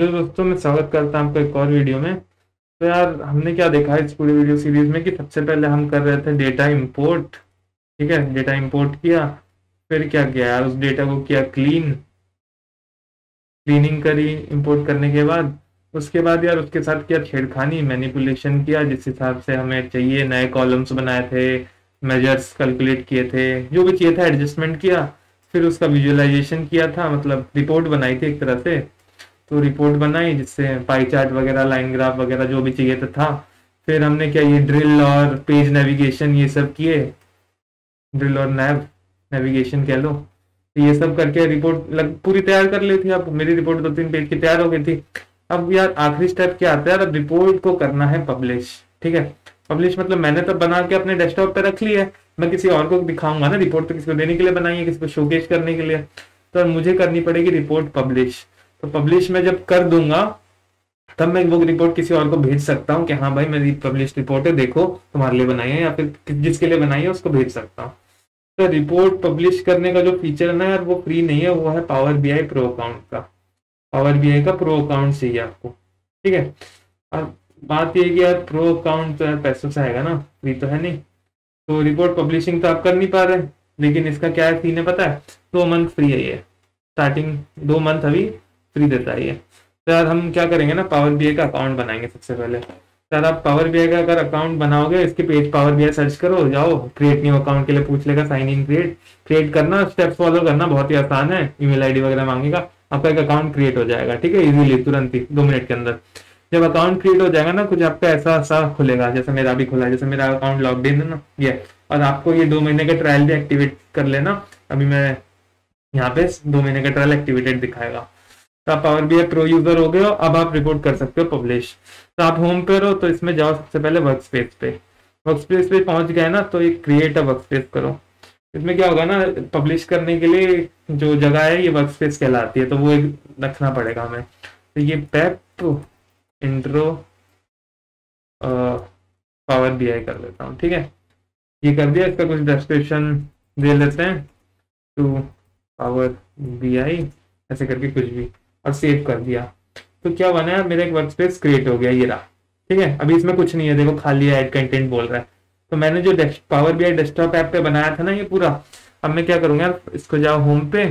Hello दोस्तों, मैं स्वागत करता हूँ आपको एक और वीडियो में। तो यार हमने क्या देखा है इस पूरी वीडियो सीरीज में कि सबसे पहले हम कर रहे थे डेटा इंपोर्ट। ठीक है, डेटा इंपोर्ट किया। फिर क्या किया यार, उस डेटा को किया क्लीनिंग करी इंपोर्ट करने के बाद। उसके बाद यार उसके साथ किया छेड़खानी, मैनिपुलेशन किया, जिस हिसाब से हमें चाहिए नए कॉलम्स बनाए थे, मेजर्स कैलकुलेट किए थे, जो भी चाहिए था एडजस्टमेंट किया। फिर उसका विजुअलाइजेशन किया था, मतलब रिपोर्ट बनाई थी एक तरह से। तो रिपोर्ट बनाई जिससे पाई चार्ट वगैरह, लाइन ग्राफ वगैरह जो भी चाहिए था। फिर हमने क्या ये ड्रिल और पेज नेविगेशन ये सब किए। ड्रिल और नेविगेशन कह लो। तो ये सब करके रिपोर्ट पूरी तैयार कर ली थी। अब मेरी रिपोर्ट 2-3 पेज की तैयार हो गई थी। अब यार आखिरी स्टेप क्या आता है यार, अब रिपोर्ट को करना है पब्लिश। ठीक है, पब्लिश मतलब मैंने तो बना के अपने डेस्कटॉप पे रख लिया है, मैं किसी और को दिखाऊंगा ना। रिपोर्ट तो किसी को देने के लिए बनाई है, किसी को शोकेस करने के लिए। तो मुझे करनी पड़ेगी रिपोर्ट पब्लिश। तो पब्लिश में जब कर दूंगा तब मैं वो रिपोर्ट किसी और को भेज सकता हूँ कि हाँ भाई मेरी पब्लिश रिपोर्ट है, देखो तुम्हारे लिए बनाई है, या फिर जिसके लिए बनाई है उसको भेज सकता हूँ। तो रिपोर्ट पब्लिश करने का जो फीचर है ना यार, वो फ्री नहीं है, वो है पावर बीआई प्रो अकाउंट का। पावर बीआई का प्रो अकाउंट चाहिए आपको। ठीक है, अब बात ये है कि यार प्रो अकाउंट तो यार पैसों से आएगा ना, फ्री तो है नहीं। तो रिपोर्ट पब्लिशिंग तो आप कर नहीं पा रहे, लेकिन इसका क्या है सीन है पता है, 2 मंथ फ्री है ये। स्टार्टिंग 2 मंथ अभी फ्री देता है ये। तो यार हम क्या करेंगे ना, पावर बीआई का अकाउंट बनाएंगे सबसे पहले। तो यार आप पावर बीआई का अगर अकाउंट बनाओगे, इसके पेज पावर बीआई सर्च करो, जाओ क्रिएट न्यू अकाउंट के लिए पूछ लेगा, साइन इन क्रिएट करना, स्टेप्स फॉलो करना बहुत ही आसान है। ईमेल आईडी वगैरह मांगेगा, आपका एक अकाउंट क्रिएट हो जाएगा। ठीक है, इजीली, तुरंत ही 2 मिनट के अंदर। जब अकाउंट क्रिएट हो जाएगा ना, कुछ आपका ऐसा सा खुलेगा, जैसे मेरा भी खुला है, जैसे मेरा अकाउंट लॉग्ड इन है ना ये। और आपको ये 2 महीने का ट्रायल भी एक्टिवेट कर लेना। अभी मैं यहाँ पे 2 महीने का ट्रायल एक्टिवेटेड दिखाएगा। तो आप पावर बीआई प्रो यूजर हो गए हो, अब आप रिपोर्ट कर सकते हो पब्लिश। तो आप होम पे हो, तो इसमें जाओ सबसे पहले वर्क स्पेस पे। वर्क स्पेस पे पहुंच गए ना, तो एक क्रिएट अ वर्क स्पेस करो। इसमें क्या होगा ना, पब्लिश करने के लिए जो जगह है ये वर्क स्पेस कहलाती है, तो वो एक रखना पड़ेगा हमें। तो ये पेप इंट्रो पावर बीआई कर लेता हूँ। ठीक है, ये कर दिया, इसका कुछ डिस्क्रिप्शन दे लेते हैं, टू पावर बीआई ऐसे करके कुछ भी, और सेव कर दिया। तो क्या बना है, मेरा एक वर्क स्पेस क्रिएट हो गया, ये रहा। ठीक है, अभी इसमें कुछ नहीं है, देखो खाली ऐड कंटेंट बोल रहा है। तो मैंने जो पावर बीआई डेस्कटॉप ऐप पे बनाया था ना ये पूरा, अब मैं क्या करूंगा, इसको जाओ होम पे,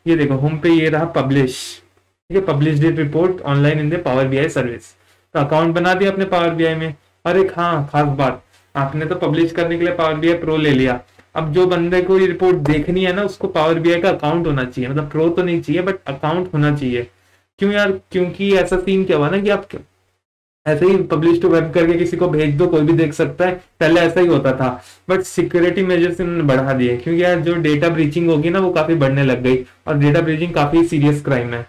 ये देखो होम पे ये रहा पब्लिश। ठीक है, publish that report online in the power BI service. तो अकाउंट बना दिया अपने पावर बीआई में। और एक हाँ खास बात, आपने तो पब्लिश करने के लिए पावर बीआई प्रो ले लिया। अब जो बंदे को ये रिपोर्ट देखनी है ना, उसको पावर बीआई का अकाउंट होना चाहिए, मतलब प्रो तो नहीं चाहिए बट अकाउंट होना चाहिए। क्यों यार, क्योंकि ऐसा सीन क्या हुआ ना कि आप ऐसे ही पब्लिश टू वेब करके किसी को भेज दो, कोई भी देख सकता है, पहले ऐसा ही होता था। बट सिक्योरिटी मेजर्स इन्होंने बढ़ा दिए, क्योंकि यार जो डेटा ब्रीचिंग होगी ना वो काफी बढ़ने लग गई, और डेटा ब्रीचिंग काफी सीरियस क्राइम है।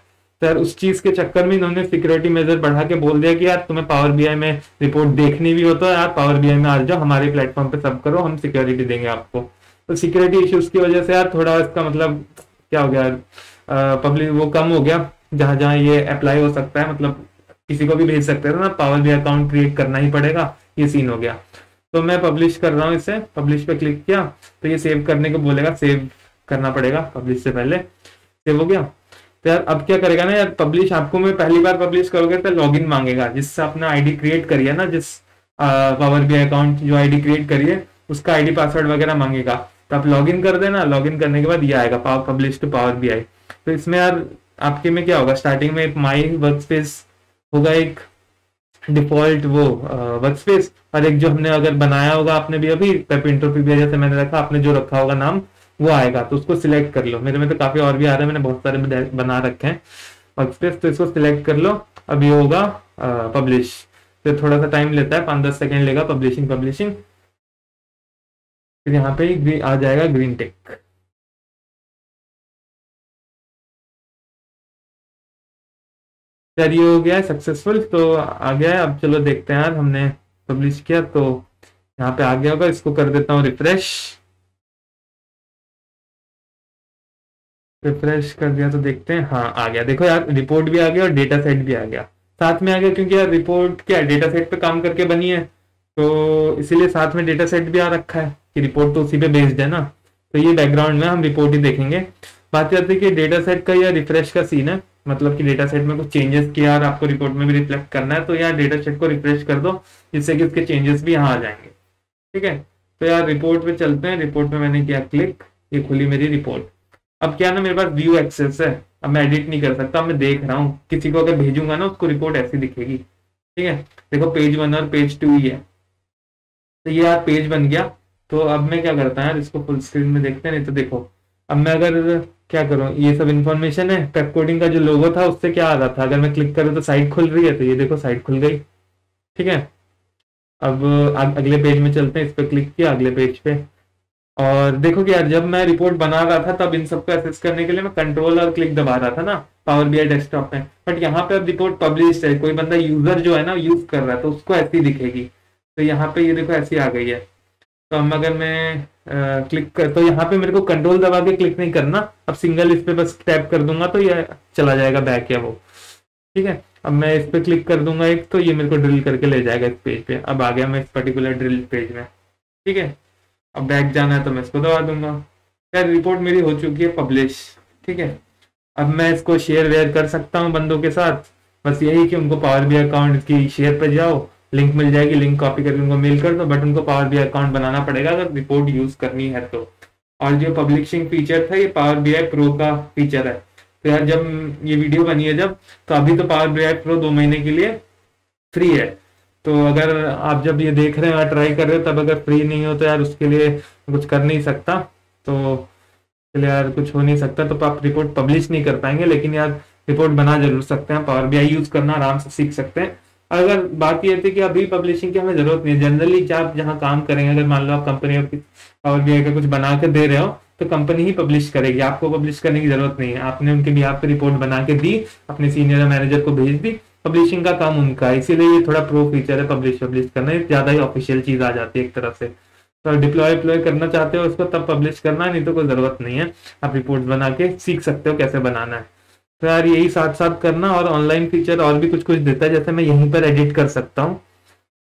तो यार उस चीज के चक्कर में इन्होंने सिक्योरिटी मेजर बढ़ा के बोल दिया कि यार तुम्हें पावर बीआई में रिपोर्ट देखनी भी हो तो यार पावर बीआई में आ जाओ, हमारे प्लेटफॉर्म पे सब करो, हम सिक्योरिटी देंगे आपको। तो सिक्योरिटी इश्यूज की वजह से यार थोड़ा इसका मतलब क्या हो गया, पब्लिक वो कम हो गया। जहां जहां ये अप्लाई हो सकता है, मतलब किसी को भी भेज सकते हैं ना, पावर बीआई अकाउंट क्रिएट करना ही पड़ेगा, ये सीन हो गया। तो मैं पब्लिश कर रहा हूँ इसे, पब्लिश पे क्लिक किया तो ये सेव करने को बोलेगा, सेव करना पड़ेगा पब्लिश से पहले। सेव हो गया। तो यार अब क्या करेगा ना यार, पब्लिश आपको मैं पहली बार पब्लिश करोगे तो लॉगिन मांगेगा, जिससे आपने आईडी क्रिएट करी है ना, जिस पावर बीआई अकाउंट जो आईडी क्रिएट करी है उसका आईडी पासवर्ड वगैरह मांगेगा। तो आप लॉगिन कर देना, लॉगिन करने के बाद ये आएगा पब्लिश टू पावर बीआई। तो इसमें यार आपके में क्या होगा, स्टार्टिंग में एक माई वर्क स्पेस होगा, एक डिफॉल्ट वो वर्क स्पेस, और एक जो हमने अगर बनाया होगा आपने भी अभी पेप इंट्रो पी जैसे मैंने रखा, आपने जो रखा होगा नाम वो आएगा। तो उसको सिलेक्ट कर लो, मेरे में तो काफी और भी आ रहे हैं, मैंने बहुत सारे बना रखे हैं वर्क स्पेस। तो इसको सिलेक्ट कर लो, अब ये होगा पब्लिश। तो थोड़ा सा टाइम लेता है, 5-10 सेकेंड लेगा पब्लिशिंग। फिर यहाँ पे आ जाएगा ग्रीन टिक। यार ये हो गया है सक्सेसफुल, तो आ गया है। अब चलो देखते हैं यार, हमने पब्लिश किया तो यहाँ पे आ गया होगा, इसको कर देता हूँ रिफ्रेश। रिफ्रेश कर दिया तो देखते हैं, हाँ आ गया, देखो यार रिपोर्ट भी आ गया और डेटा सेट भी आ गया, साथ में आ गया। क्योंकि यार रिपोर्ट क्या डेटा सेट पे काम करके बनी है, तो इसीलिए साथ में डेटा सेट भी आ रखा है कि रिपोर्ट तो उसी पे बेस्ड है ना। तो ये बैकग्राउंड में हम रिपोर्ट ही देखेंगे। बात करते हैं कि डेटा सेट का या रिफ्रेश का सीन है। मतलब कि डेटा सेट में कुछ चेंजेस किया और आपको रिपोर्ट में भी रिफ्लेक्ट करना है, तो यार डेटा सेट को रिफ्रेश कर दो, जिससे कि उसके चेंजेस भी यहाँ आ जाएंगे। ठीक है, तो यार रिपोर्ट पे चलते हैं। रिपोर्ट में मैंने किया क्लिक, ये खुली मेरी रिपोर्ट। अब क्या ना, मेरे पास व्यू एक्सेस है, अब मैं एडिट नहीं कर सकता, मैं देख रहा हूँ। किसी को अगर भेजूंगा ना, उसको रिपोर्ट ऐसी दिखेगी। ठीक है, देखो पेज 1 और पेज 2 ही है, तो ये यार पेज बन गया। तो अब मैं क्या करता है, इसको फुल स्क्रीन में देखते हैं। नहीं तो देखो, अब मैं अगर क्या करूँ, ये सब इन्फॉर्मेशन है। पेप कोडिंग का जो लोगो था उससे क्या आ रहा था, अगर मैं क्लिक करूँ तो साइट खुल रही है, तो ये देखो साइट खुल गई। ठीक है, अब अगले पेज में चलते हैं। इस पर क्लिक किया, अगले पेज पे, और देखो कि यार जब मैं रिपोर्ट बना रहा था तब इन सबको एक्सेस करने के लिए मैं कंट्रोल और क्लिक दबा रहा था ना पावर बीआई डेस्कटॉप में। बट यहाँ पे अब रिपोर्ट पब्लिश है, कोई बंदा यूजर जो है ना यूज कर रहा है, तो उसको ऐसी दिखेगी। तो यहाँ पे ये देखो ऐसी आ गई है। तो अब अगर मैं क्लिक कर, तो यहाँ पे मेरे को कंट्रोल दबा के क्लिक नहीं करना, अब सिंगल इस पे बस टैप कर दूंगा तो ये चला जाएगा बैक या वो। ठीक है, अब मैं इस पे क्लिक कर दूंगा एक, तो ये मेरे को ड्रिल करके ले जाएगा इस पेज पे। अब आ गया मैं इस पर्टिकुलर ड्रिल पेज में। ठीक है, अब बैक जाना है तो मैं इसको दबा दूंगा। यार रिपोर्ट मेरी हो चुकी है पब्लिश। ठीक है, अब मैं इसको शेयर वेयर कर सकता हूँ बंदों के साथ। बस यही कि उनको पावर बीआई अकाउंट की शेयर पे जाओ, लिंक मिल जाएगी, लिंक कॉपी करके उनको मेल कर दो। बट उनको पावर बीआई अकाउंट बनाना पड़ेगा अगर रिपोर्ट यूज करनी है तो। और जो पब्लिशिंग फीचर था, ये पावर बीआई प्रो का फीचर है। तो यार जब ये वीडियो बनी है जब, तो अभी तो पावर बीआई प्रो 2 महीने के लिए फ्री है। तो अगर आप जब ये देख रहे हो, ट्राई कर रहे हो, तब अगर फ्री नहीं हो तो यार उसके लिए कुछ कर नहीं सकता। तो चलिए यार कुछ हो नहीं सकता, तो आप रिपोर्ट पब्लिश नहीं कर पाएंगे, लेकिन यार रिपोर्ट बना जरूर सकते हैं। पावर बीआई यूज करना आराम से सीख सकते हैं। अगर बात ये थी कि अभी पब्लिशिंग की हमें जरूरत नहीं है। जनरली क्या आप जहाँ काम करेंगे, अगर मान लो आप कंपनी पावर बीआई का कुछ बना के दे रहे हो, तो कंपनी ही पब्लिश करेगी, आपको पब्लिश करने की जरूरत नहीं है। आपने उनके भी पे रिपोर्ट बना के दी, अपने सीनियर मैनेजर को भेज दी, पब्लिशिंग का काम उनका है। इसीलिए ये थोड़ा प्रो फीचर है, पब्लिश करना, ज्यादा ही ऑफिशियल चीज आ जाती है एक तरफ से। तो डिप्लॉय करना चाहते हो उसको तब पब्लिश करना है, नहीं तो कोई जरूरत नहीं है। आप रिपोर्ट बना के सीख सकते हो कैसे बनाना है। तो यार यही साथ साथ करना। और ऑनलाइन फीचर और भी कुछ कुछ देता है, जैसे मैं यहीं पर एडिट कर सकता हूँ।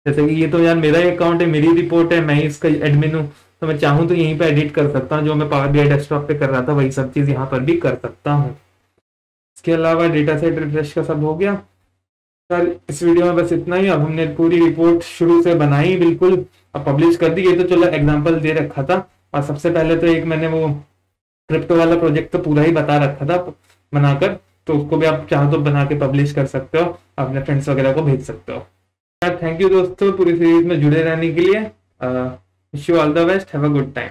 जैसे कि ये तो यार मेरा ही अकाउंट है, मेरी रिपोर्ट है, मैं ही इसका एडमिन हूँ, तो मैं चाहूँ तो यहीं पर एडिट कर सकता हूँ। जो मैं पावर बीआई डेस्कटॉप पे कर रहा था वही सब चीज यहाँ पर भी कर सकता हूँ। इसके अलावा डेटा सेट रिफ्रेश का सब हो गया। सर इस वीडियो में बस इतना ही। अब हमने पूरी रिपोर्ट शुरू से बनाई बिल्कुल, अब पब्लिश कर दी। ये तो चलो एग्जांपल दे रखा था, और सबसे पहले तो एक मैंने वो क्रिप्टो वाला प्रोजेक्ट तो पूरा ही बता रखा था बनाकर, तो उसको भी आप चाहो तो बना के पब्लिश कर सकते हो, अपने फ्रेंड्स वगैरह को भेज सकते हो। थैंक यू दोस्तों पूरी सीरीज में जुड़े रहने के लिए। Wish you all the best, have a good time.